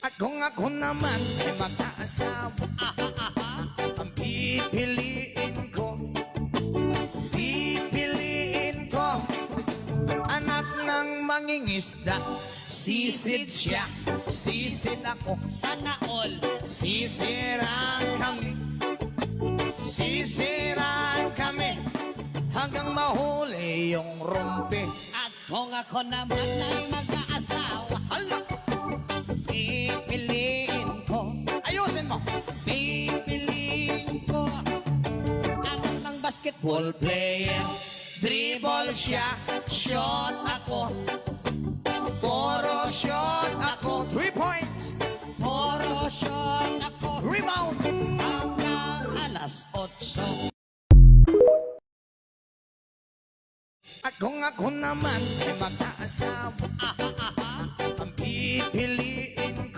Ako naman ay mag-aasawa. Ang pipiliin ko anak ng mangingisda. Sisid siya, sisid ako. Sana all. Sisiraan kami hanggang mahuli yung rumpi. At kung ako naman ay mag-aasawa, Hala, pipiliin ko, ayusin mo. pipiliin ko anak ng basketball Ball player, dribble siya, shot ako. Puro shot ako. 3 points. puro shot ako Rebound. hanggang alas 8. Ako naman ay mag-aasawa.